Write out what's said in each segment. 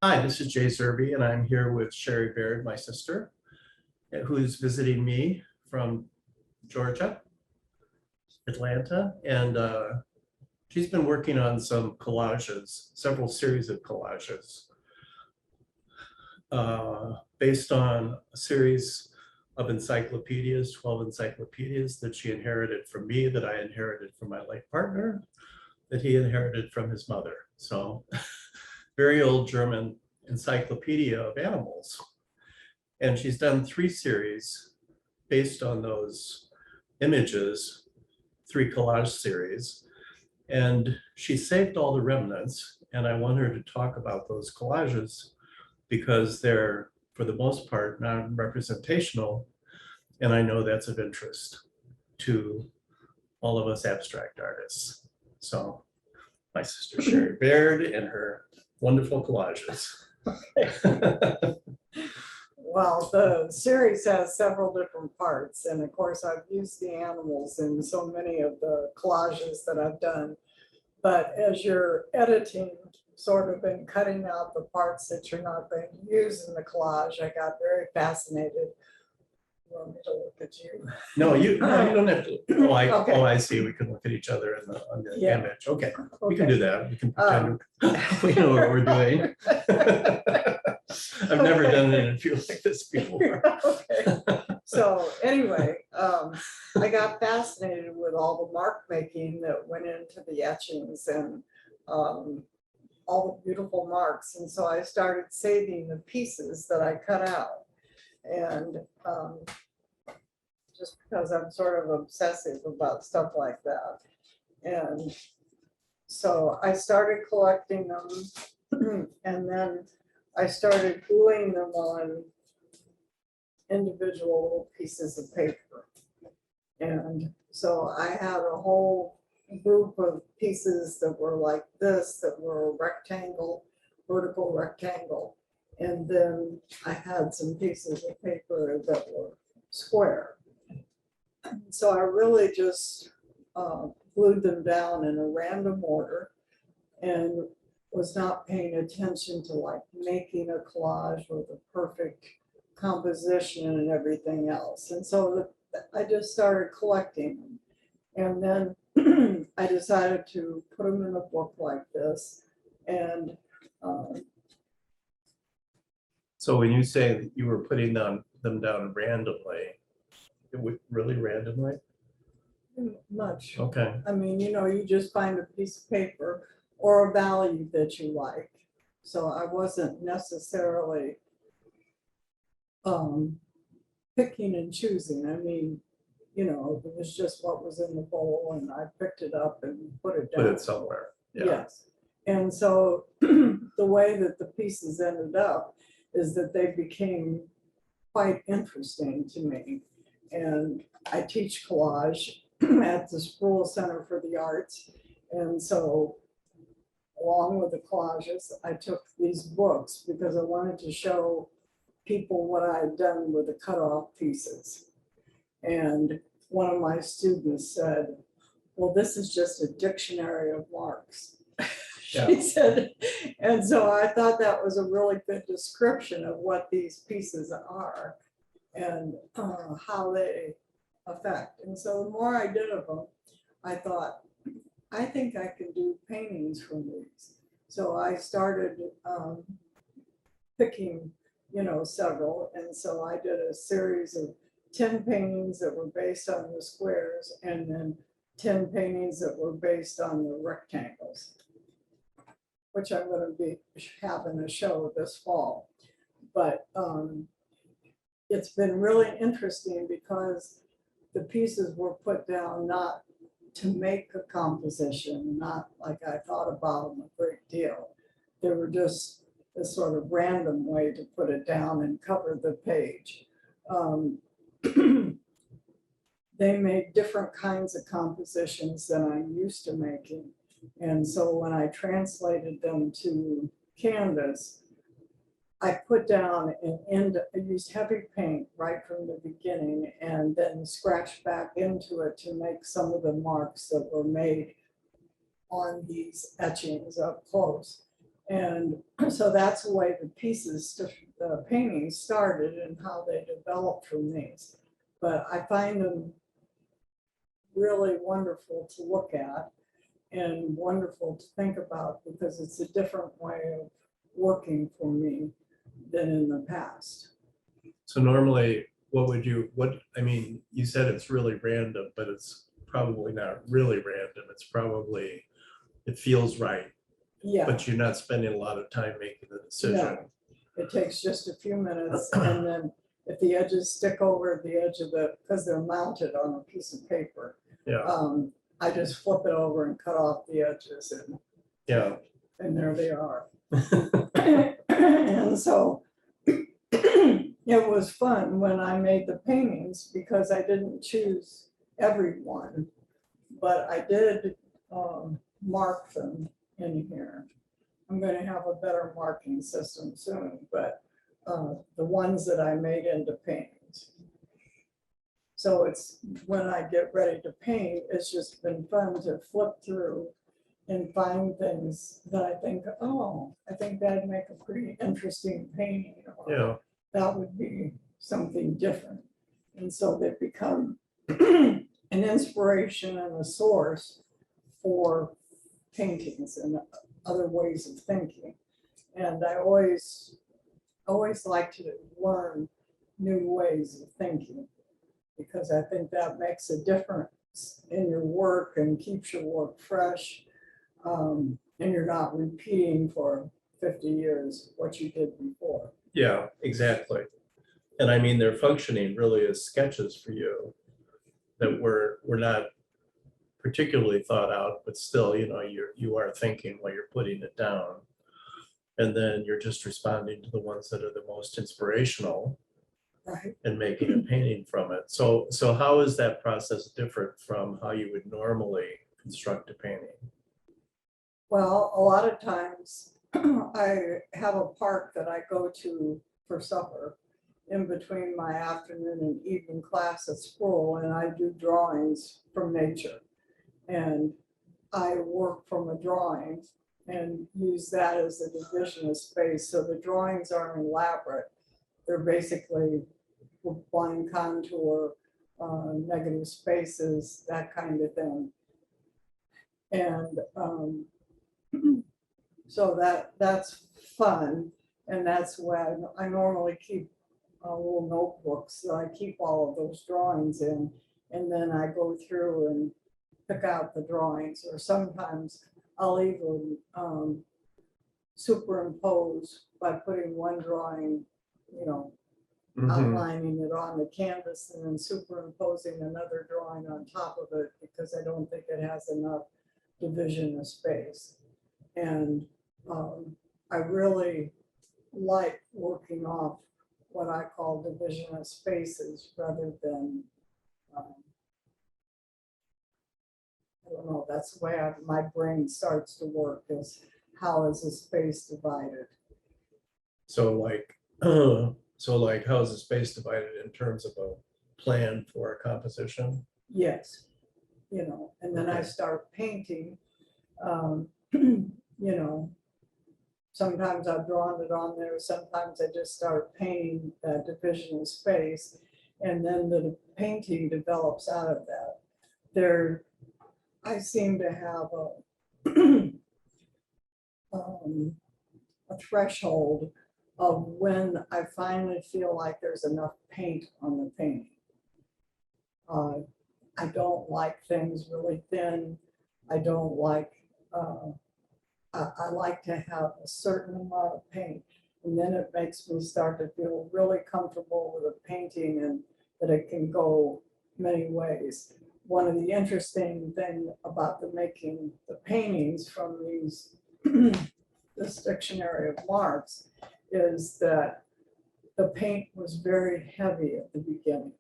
Hi, this is Jay Zerbe, and I'm here with Chery Baird, my sister, who's visiting me from Georgia, Atlanta, and she's been working on some collages, several series of collages, based on a series of encyclopedias, 12 encyclopedias that she inherited from me, that I inherited from my late partner, that he inherited from his mother. So very old German encyclopedia of animals. And she's done 3 series based on those images, 3 collage series. And she saved all the remnants. And I want her to talk about those collages because they're, for the most part, non-representational. And I know that's of interest to all of us abstract artists. So my sister Chery Baird and her wonderful collages. Well, the series has several different parts, and of course I've used the animals in so many of the collages that I've done. But as you're editing sort of and cutting out the parts that you're not going to use in the collage, I got very fascinated. You want me to look at you? No, you don't have to. Oh, Okay. I see. We can look at each other on the Yeah. image. Okay, we can do that. We can pretend we know what we're doing. I've never done an interview like this before. Okay. So anyway, I got fascinated with all the mark making that went into the etchings and all the beautiful marks. And so I started saving the pieces that I cut out. And just because I'm sort of obsessive about stuff like that. And so I started collecting them and then I started gluing them on individual little pieces of paper. And so I had a whole group of pieces that were like this, that were a rectangle, vertical rectangle. And then I had some pieces of paper that were square. So I really just glued them down in a random order and was not paying attention to like making a collage with a perfect composition and everything else. And so I just started collecting them. And then I decided to put them in a book like this. And So when you say that you were putting them down randomly, really randomly? much. Okay. I mean, you just find a piece of paper or a value that you like. So I wasn't necessarily picking and choosing. I mean, it was just what was in the bowl and I picked it up and put it down. Put it somewhere. Yeah. Yes. And so the way that the pieces ended up is that they became quite interesting to me. And I teach collage at the Sproul Center for the Arts. And so along with the collages, I took these books because I wanted to show people what I had done with the cutoff pieces. And one of my students said, well, this is just a dictionary of marks. Yeah. She said, and so I thought that was a really good description of what these pieces are and how they affect. And so the more I did of them, I thought, I think I can do paintings from these. So I started picking, several. And so I did a series of 10 paintings that were based on the squares and then 10 paintings that were based on the rectangles, which I'm going to be having a show this fall. But it's been really interesting because the pieces were put down not to make a composition, not like I thought about them a great deal. They were just a sort of random way to put it down and cover the page. They made different kinds of compositions than I'm used to making. And so when I translated them to canvas, I put down I used heavy paint right from the beginning and then scratched back into it to make some of the marks that were made on these etchings up close. And so that's the way the paintings started and how they developed from these. But I find them really wonderful to look at and wonderful to think about because it's a different way of working for me than in the past. So normally, I mean, you said it's really random, but it's probably not really random. It's probably, it feels right, Yeah, but you're not spending a lot of time making the decision. no, it takes just a few minutes, and then if the edges stick over the edge of because they're mounted on a piece of paper, Yeah, I just flip it over and cut off the edges, yeah. and there they are. And so it was fun when I made the paintings because I didn't choose everyone, but I did mark them in here. I'm going to have a better marking system soon, but the ones that I made into paintings. So it's when I get ready to paint, it's just been fun to flip through and find things that I think, oh, I think that'd make a pretty interesting painting. Or Yeah, that would be something different. And so they become an inspiration and a source for paintings and other ways of thinking. And I always like to learn new ways of thinking because I think that makes a difference in your work and keeps your work fresh. And you're not repeating for 50 years what you did before. yeah, exactly. And I mean, they're functioning really as sketches for you that were not particularly thought out, but still, you are thinking while you're putting it down. And then you're just responding to the ones that are the most inspirational Right. and making a painting from it. So how is that process different from how you would normally construct a painting? Well, a lot of times I have a park that I go to for supper in between my afternoon and evening class at school, and I do drawings from nature. And I work from a drawing and use that as a division of space. So the drawings aren't elaborate. They're basically line contour, negative spaces, that kind of thing. And so that's fun. And that's when I normally keep little notebooks that I keep all of those drawings in. And then I go through and pick out the drawings, or sometimes I'll even superimpose by putting one drawing, outlining it on the canvas and then superimposing another drawing on top of it because I don't think it has enough division of space. And I really like working off what I call division of spaces rather than, I don't know, that's the way my brain starts to work, is how is a space divided? So like, how is the space divided in terms of a plan for a composition? Yes, and then I Okay. start painting, sometimes I've drawn it on there, sometimes I just start painting that division of space, and then the painting develops out of that. I seem to have a threshold of when I finally feel like there's enough paint on the painting. I don't like things really thin. I don't like, I like to have a certain amount of paint, and then it makes me start to feel really comfortable with a painting and that it can go many ways. One of the interesting things about making the paintings from this dictionary of marks is that the paint was very heavy at the beginning.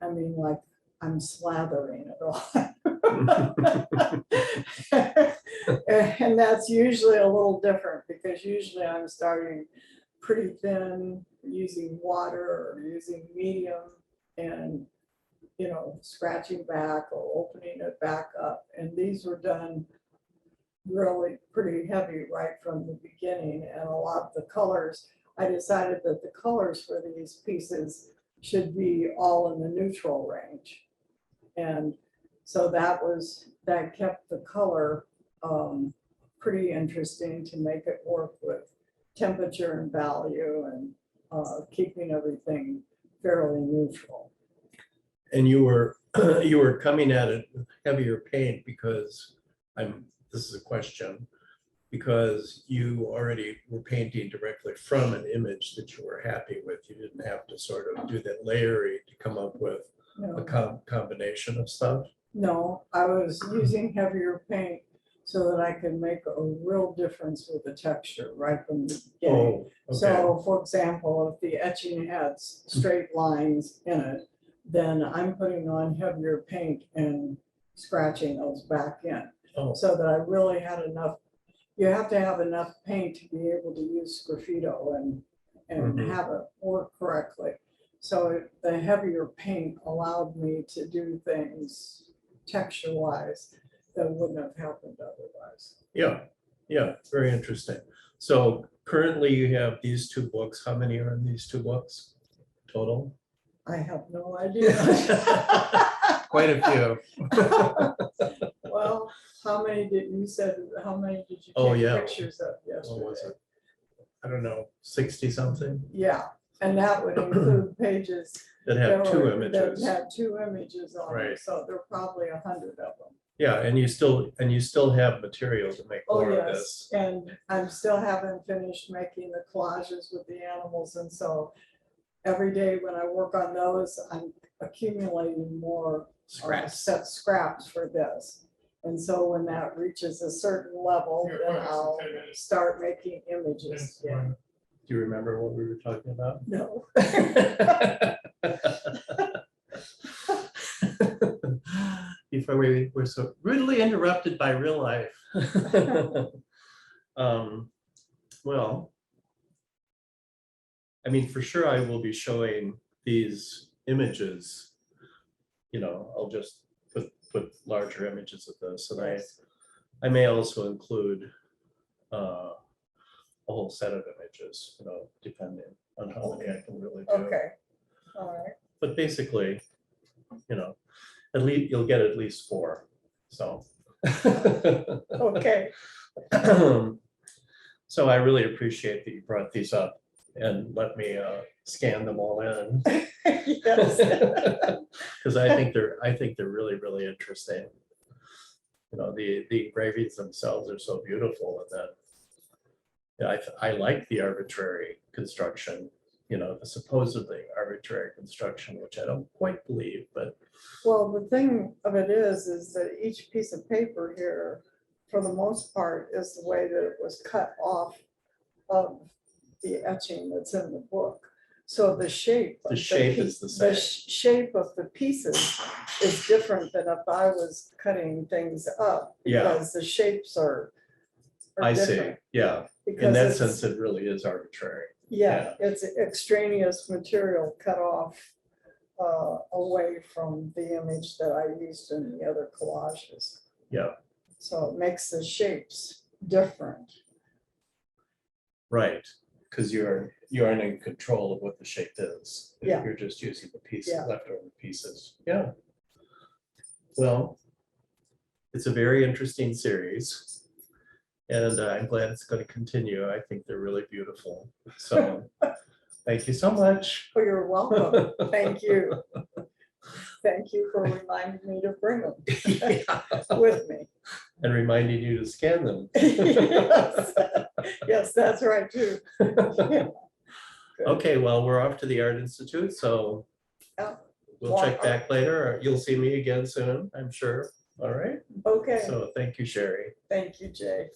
I mean, like I'm slathering it all. And that's usually a little different because usually I'm starting pretty thin, using water or using medium and, scratching back or opening it back up. And these were done really pretty heavy right from the beginning, and a lot of the colors, I decided that the colors for these pieces should be all in the neutral range. And so that kept the color pretty interesting to make it work with temperature and value, and keeping everything fairly neutral. And you were you were coming at it with heavier paint because this is a question, because you already were painting directly from an image that you were happy with. You didn't have to sort of do that layering to come up with a combination of stuff. No, I was using heavier paint so that I could make a real difference with the texture right from the beginning. Oh, okay. So for example, if the etching had straight lines in it, then I'm putting on heavier paint and scratching those back in. Oh, So that I really had enough. You have to have enough paint to be able to use graffito and Mhm. have it work correctly. So the heavier paint allowed me to do things texture wise that wouldn't have happened otherwise. yeah, yeah, very interesting. So currently you have these two books. How many are in these two books total? I have no idea. Quite a few. Well, how many did you Oh, take yeah. pictures of What was yesterday? it? I don't know, 60 something Yeah, and that would include pages that have two that images. had two images on them, Right. so there are probably 100 of them. Yeah, and you still have material to make Oh, more of yes, this. and I'm still haven't finished making the collages with the animals, and so every day when I work on those, I'm accumulating more set scraps for this. And so when that reaches a certain level, then I'll start making images again. Do you remember what we were talking about? No. Before we were so rudely interrupted by real life. Well, I mean, for sure, I will be showing these images. You know, I'll just put larger images of this, and I may also include a whole set of images, you know, depending on how many I can really do. Okay, all right. But basically, you know, at least you'll get at least 4. So. Okay. So I really appreciate that you brought these up and let me scan them all in. Yes. Because I think they're really, really interesting. You know, the engravings themselves are so beautiful, and then I like the arbitrary construction, you know, the supposedly arbitrary construction, which I don't quite believe, but. Well, the thing of it is that each piece of paper here, for the most part, is the way that it was cut off of the etching that's in the book. So the shape. The shape is the same. The shape of the pieces is different than if I was cutting things up. Yeah. Because the shapes are I see, different. yeah. Because In that it's- sense, it really is arbitrary. Yeah, it's extraneous material cut off away from the image that I used in the other collages. Yeah, So it makes the shapes different. right. Because you aren't in control of what the shape is. If Yeah. You're just using the Yeah. leftover pieces. Yeah. Well, it's a very interesting series. And I'm glad it's going to continue. I think they're really beautiful. So thank you so much. Oh, you're welcome. Thank you. Thank you for reminding me to bring them Yeah. with me. And reminding you to scan them. Yes. Yes, that's right too. Yeah. Okay, well, we're off to the Art Institute, so Yeah. we'll check back later. Or you'll see me again soon, I'm sure. All right. Okay, So thank you, Chery. thank you, Jay.